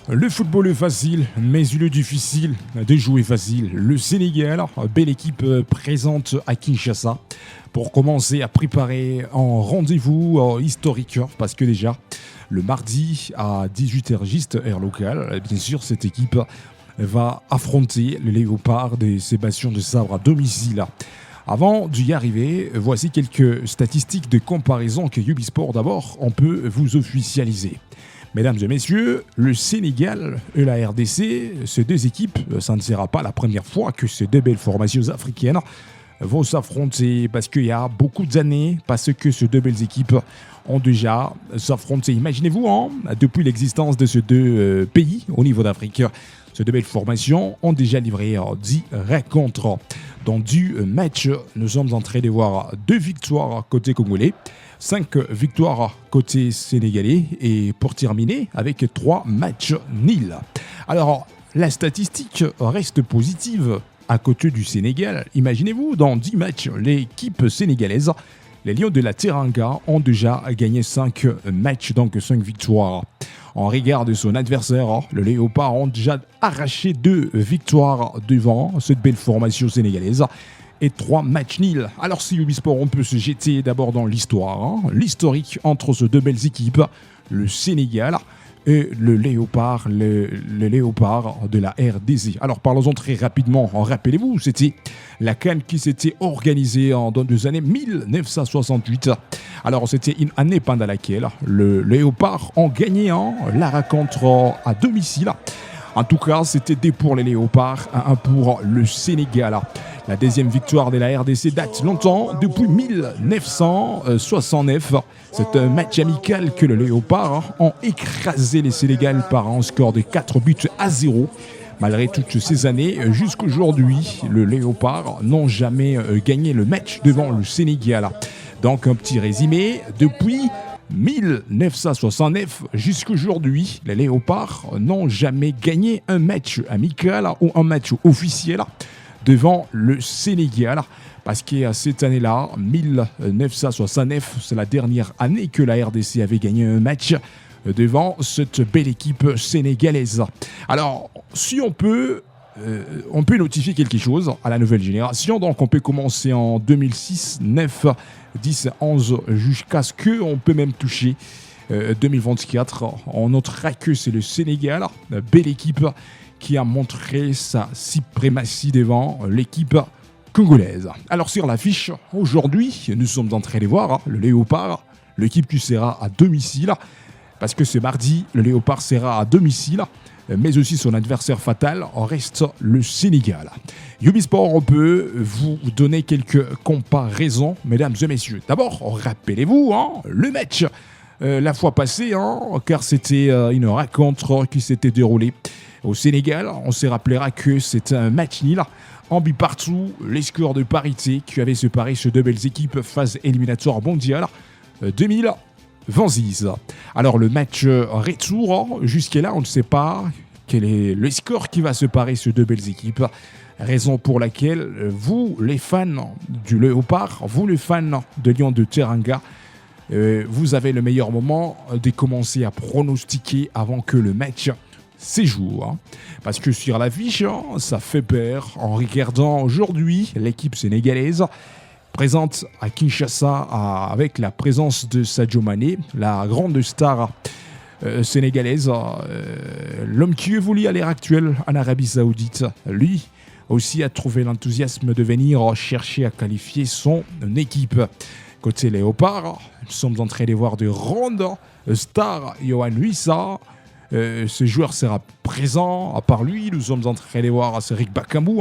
Le football est facile, mais il est difficile de jouer facile. Le Sénégal, belle équipe présente à Kinshasa pour commencer à préparer un rendez-vous historique parce que déjà, le mardi à 18h juste heure locale, bien sûr, cette équipe va affronter le Léopard de Sébastien de Sabre à domicile. Avant d'y arriver, voici quelques statistiques de comparaison que Ubisport d'abord on peut vous officialiser. Mesdames et messieurs, le Sénégal et la RDC, ces deux équipes, ça ne sera pas la première fois que ces deux belles formations africaines vont s'affronter parce qu'il y a beaucoup d'années, parce que ces deux belles équipes ont déjà s'affronté. Imaginez-vous, depuis l'existence de ces deux pays au niveau d'Afrique, ces deux belles formations ont déjà livré 10 rencontres. Dans 10 matchs, nous sommes en train de voir 2 victoires côté congolais, 5 victoires côté sénégalais et pour terminer avec 3 matchs nuls. Alors, la statistique reste positive à côté du Sénégal. Imaginez-vous, dans 10 matchs, l'équipe sénégalaise, les Lions de la Teranga, ont déjà gagné 5 matchs, donc 5 victoires. En regard de son adversaire, le Léopard ont déjà arraché 2 victoires devant cette belle formation sénégalaise et 3 matchs nuls. Alors si Ubisport, on peut se jeter d'abord dans l'histoire, l'historique entre ces deux belles équipes, le Sénégal et le Léopard, le Léopard de la RDC. Alors parlons-en très rapidement. Rappelez-vous, c'était la CAN qui s'était organisée dans les années 1968. Alors c'était une année pendant laquelle le Léopard ont gagné la rencontre à domicile. En tout cas, c'était pour les Léopards, 1 pour le Sénégal. La deuxième victoire de la RDC date longtemps, depuis 1969. C'est un match amical que les Léopards ont écrasé les Sénégal par un score de 4-0. Malgré toutes ces années, jusqu'aujourd'hui, les Léopards n'ont jamais gagné le match devant le Sénégal. Donc un petit résumé, depuis 1969 jusqu'aujourd'hui, les Léopards n'ont jamais gagné un match amical ou un match officiel devant le Sénégal. Parce qu'à cette année-là, 1969, c'est la dernière année que la RDC avait gagné un match devant cette belle équipe sénégalaise. Alors, si on peut notifier quelque chose à la nouvelle génération. Donc, on peut commencer en 2006, 9, 10, 11, jusqu'à ce qu'on peut même toucher 2024. On notera que c'est le Sénégal, belle équipe, qui a montré sa suprématie devant l'équipe congolaise. Alors, sur l'affiche, aujourd'hui, nous sommes en train de voir le Léopard, l'équipe qui sera à domicile, parce que ce mardi, le Léopard sera à domicile, mais aussi son adversaire fatal reste le Sénégal. Ubisport, on peut vous donner quelques comparaisons, mesdames et messieurs. D'abord, rappelez-vous le match la fois passée, car c'était une rencontre qui s'était déroulée au Sénégal. On se rappellera que c'était un match nul, en but partout, les scores de parité qui avaient séparé ces deux belles équipes phase éliminatoire mondiale 2026. Alors le match retour, jusqu'à-là, on ne sait pas quel est le score qui va séparer ces deux belles équipes. Raison pour laquelle vous, les fans du Léopard, vous, les fans de Lions de Teranga, vous avez le meilleur moment de commencer à pronostiquer avant que le match se joue. Parce que sur l'affiche, ça fait peur en regardant aujourd'hui l'équipe sénégalaise présente à Kinshasa avec la présence de Sadio Mané, la grande star sénégalaise, l'homme qui évolue à l'heure actuelle en Arabie Saoudite. Lui aussi a trouvé l'enthousiasme de venir chercher à qualifier son équipe. Côté Léopard, nous sommes en train de voir de grandes stars. Yohan Wissa, ce joueur sera présent. À part lui, nous sommes en train de voir Cédric Bakambu,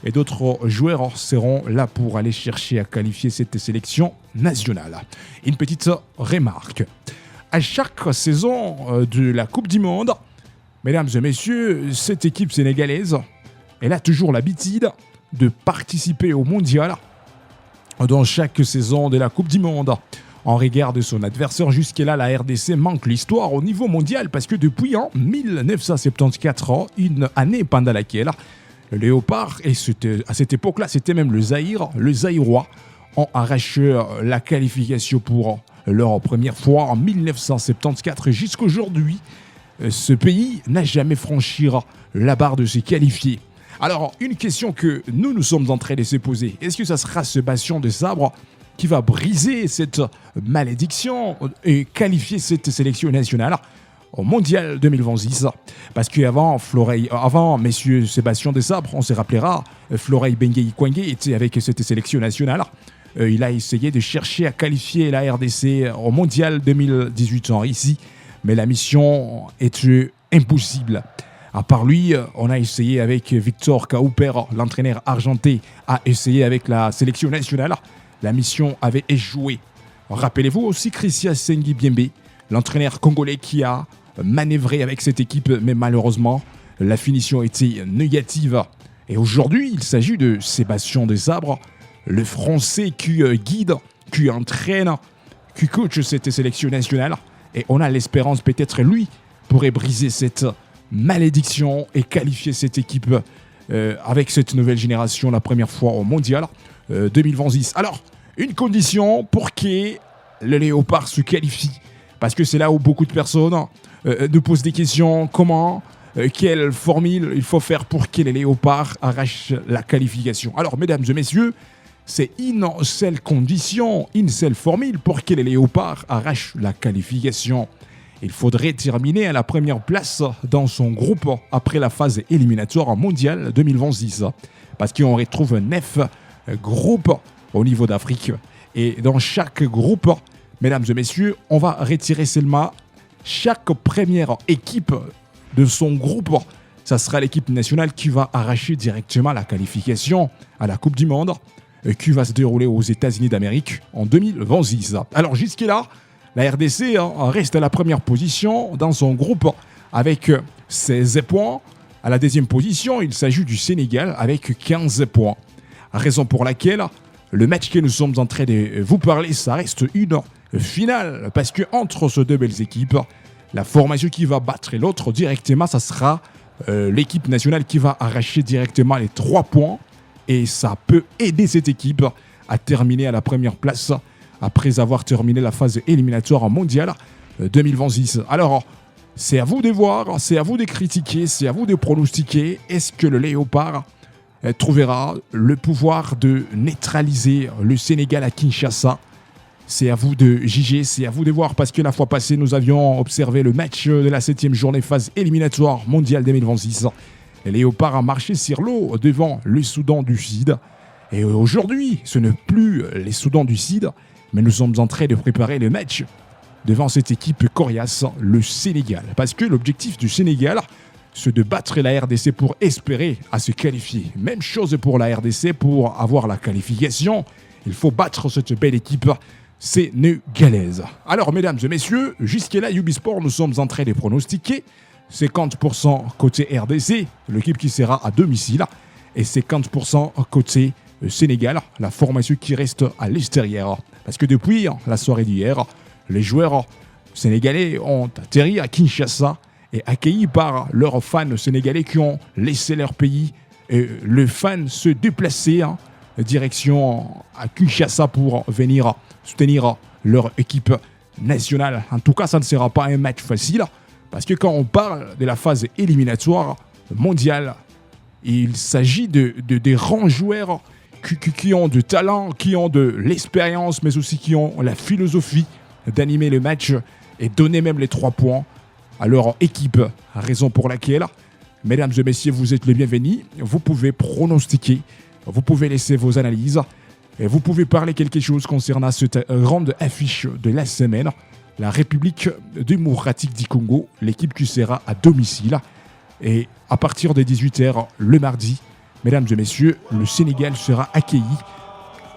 et d'autres joueurs seront là pour aller chercher à qualifier cette sélection nationale. Une petite remarque. À chaque saison de la Coupe du Monde, mesdames et messieurs, cette équipe sénégalaise, elle a toujours l'habitude de participer au mondial dans chaque saison de la Coupe du Monde. En regard de son adversaire, jusqu'à-là, la RDC manque l'histoire au niveau mondial parce que depuis 1974, une année pendant laquelle le Léopard, et à cette époque-là, c'était même le Zaïre, le Zaïrois, ont arraché la qualification pour leur première fois en 1974 jusqu'aujourd'hui. ce pays n'a jamais franchi la barre de se qualifier. Alors, une question que nous sommes en train de se poser, est-ce que ça sera ce bastion de sabre qui va briser cette malédiction et qualifier cette sélection nationale au Mondial 2026? Parce qu'avant, messieurs Sébastien Desabre, on se rappellera, Floreil Benguei Kwangé était avec cette sélection nationale. Il a essayé de chercher à qualifier la RDC au Mondial 2018 en Russie, mais la mission était impossible. À part lui, on a essayé avec Victor Kauper, l'entraîneur argentin, a essayé avec la sélection nationale. La mission avait échoué. Rappelez-vous aussi Christian Sengi Biembe, l'entraîneur congolais qui a manœuvré avec cette équipe, mais malheureusement, la finition était négative. Et aujourd'hui, il s'agit de Sébastien Desabre, le Français qui guide, qui entraîne, qui coach cette sélection nationale. Et on a l'espérance, peut-être lui, pourrait briser cette malédiction et qualifier cette équipe avec cette nouvelle génération la première fois au Mondial 2026. Alors, une condition pour que le Léopard se qualifie, parce que c'est là où beaucoup de personnes nous posent des questions. Comment, quelle formule il faut faire pour que les Léopards arrachent la qualification? Alors, mesdames et messieurs, c'est une seule condition, une seule formule pour que les Léopards arrachent la qualification. Il faudrait terminer à la première place dans son groupe après la phase éliminatoire mondiale 2026. Parce qu'on retrouve 9 groupes au niveau d'Afrique. Et dans chaque groupe, mesdames et messieurs, on va retirer seulement chaque première équipe de son groupe. Ça sera l'équipe nationale qui va arracher directement la qualification à la Coupe du Monde qui va se dérouler aux États-Unis d'Amérique en 2026. Alors jusque-là, la RDC reste à la première position dans son groupe avec 16 points. À la deuxième position, il s'agit du Sénégal avec 15 points. Raison pour laquelle le match que nous sommes en train de vous parler, ça reste une finale. Parce qu'entre ces deux belles équipes, la formation qui va battre l'autre directement, ça sera l'équipe nationale qui va arracher directement les 3 points. Et ça peut aider cette équipe à terminer à la première place après avoir terminé la phase éliminatoire mondiale 2026. Alors, c'est à vous de voir, c'est à vous de critiquer, c'est à vous de pronostiquer. Est-ce que le Léopard trouvera le pouvoir de neutraliser le Sénégal à Kinshasa? C'est à vous de juger, c'est à vous de voir, parce que la fois passée, nous avions observé le match de la 7e journée phase éliminatoire mondiale 2026. Les Léopards ont marché sur l'eau devant le Soudan du Sud. Et aujourd'hui, ce n'est plus les Soudans du Sud, mais nous sommes en train de préparer le match devant cette équipe coriace, le Sénégal. Parce que l'objectif du Sénégal, c'est de battre la RDC pour espérer à se qualifier. Même chose pour la RDC, pour avoir la qualification, il faut battre cette belle équipe sénégalaise. Alors, mesdames et messieurs, jusque-là, Ubisport, nous sommes en train de pronostiquer 50% côté RDC, l'équipe qui sera à domicile, et 50% côté Sénégal, la formation qui reste à l'extérieur. Parce que depuis la soirée d'hier, les joueurs sénégalais ont atterri à Kinshasa et accueillis par leurs fans sénégalais qui ont laissé leur pays. Et les fans se déplacer direction à Kinshasa pour venir soutenir leur équipe nationale. En tout cas, ça ne sera pas un match facile parce que quand on parle de la phase éliminatoire mondiale, il s'agit de grands joueurs qui ont du talent, qui ont de l'expérience, mais aussi qui ont la philosophie d'animer le match et donner même les 3 points à leur équipe. Raison pour laquelle, mesdames et messieurs, vous êtes les bienvenus. Vous pouvez pronostiquer, vous pouvez laisser vos analyses et vous pouvez parler quelque chose concernant cette grande affiche de la semaine. La République démocratique du Congo, l'équipe qui sera à domicile. Et à partir de 18h le mardi, mesdames et messieurs, le Sénégal sera accueilli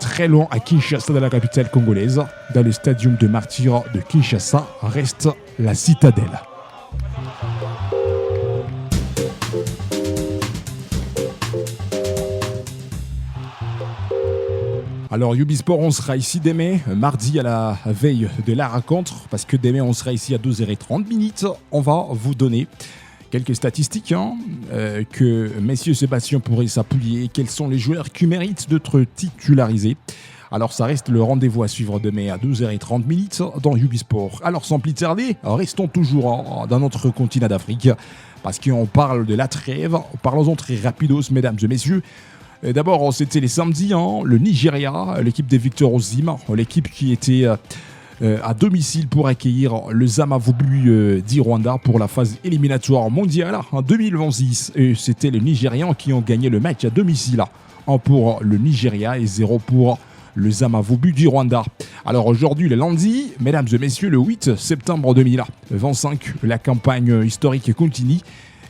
très loin à Kinshasa, dans la capitale congolaise, dans le stadium de martyrs de Kinshasa, reste la citadelle. Alors Ubisport, on sera ici demain, mardi à la veille de la rencontre, parce que demain on sera ici à 12h30. On va vous donner quelques statistiques que messieurs Sébastien pourrait s'appuyer. Quels sont les joueurs qui méritent d'être titularisés? Alors ça reste le rendez-vous à suivre demain à 12h30 dans Ubisport. Alors sans plus tarder, restons toujours dans notre continent d'Afrique parce qu'on parle de la trêve. Parlons-en très rapidos, mesdames et messieurs. D'abord, c'était les samedis, le Nigeria, l'équipe des Victor Osimhen, l'équipe qui était à domicile pour accueillir le Zamavubu d'Irwanda pour la phase éliminatoire mondiale en 2026. Et c'était les Nigérians qui ont gagné le match à domicile. 1 pour le Nigeria et 0 pour le Zamavubu du Rwanda. Alors aujourd'hui, le lundi, mesdames et messieurs, le 8 septembre 2025, la campagne historique continue.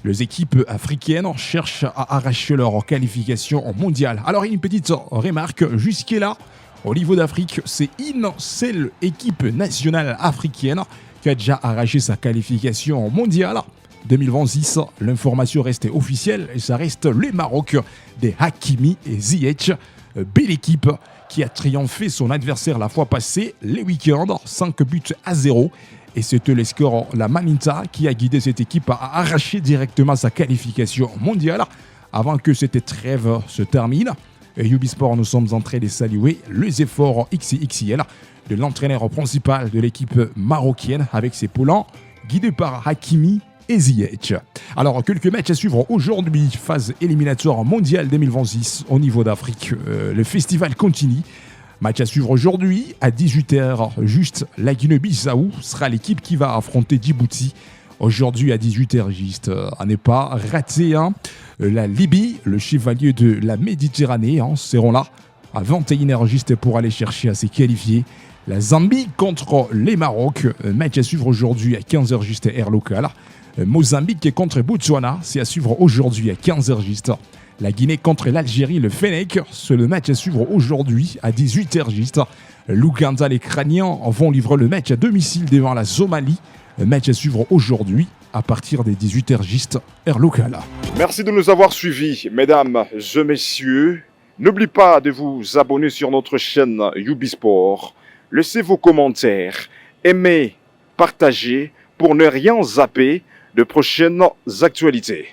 Les équipes africaines cherchent à arracher leur qualification mondiale. Alors une petite remarque, jusque-là, au niveau d'Afrique, c'est une seule équipe nationale africaine qui a déjà arraché sa qualification mondiale. 2026, l'information reste officielle et ça reste le Maroc des Hakimi et Ziyech. Belle équipe qui a triomphé son adversaire la fois passée, les week-ends, 5-0. Et c'était le score, la Maninta, qui a guidé cette équipe à arracher directement sa qualification mondiale avant que cette trêve se termine. Et Ubisport, nous sommes en train de saluer les efforts XXL de l'entraîneur principal de l'équipe marocaine avec ses poulants, guidés par Hakimi et Ziyech. Alors, quelques matchs à suivre aujourd'hui, phase éliminatoire mondiale 2026 au niveau d'Afrique. Le festival continue. Match à suivre aujourd'hui à 18h. Juste, la Guinée-Bissau sera l'équipe qui va affronter Djibouti. Aujourd'hui à 18h, juste, à ne pas rater. La Libye, le chevalier de la Méditerranée, seront là à 21h juste pour aller chercher à se qualifier. La Zambie contre les Maroc. Match à suivre aujourd'hui à 15h juste air local. Mozambique contre Botswana, c'est à suivre aujourd'hui à 15h juste. La Guinée contre l'Algérie, le Fennec, c'est le match à suivre aujourd'hui à 18h juste. L'Ouganda, les Crâniens vont livrer le match à domicile devant la Somalie. Le match à suivre aujourd'hui à partir des 18h juste, heure locale. Merci de nous avoir suivis, mesdames et messieurs. N'oubliez pas de vous abonner sur notre chaîne Ubisport. Laissez vos commentaires, aimez, partagez pour ne rien zapper de prochaines actualités.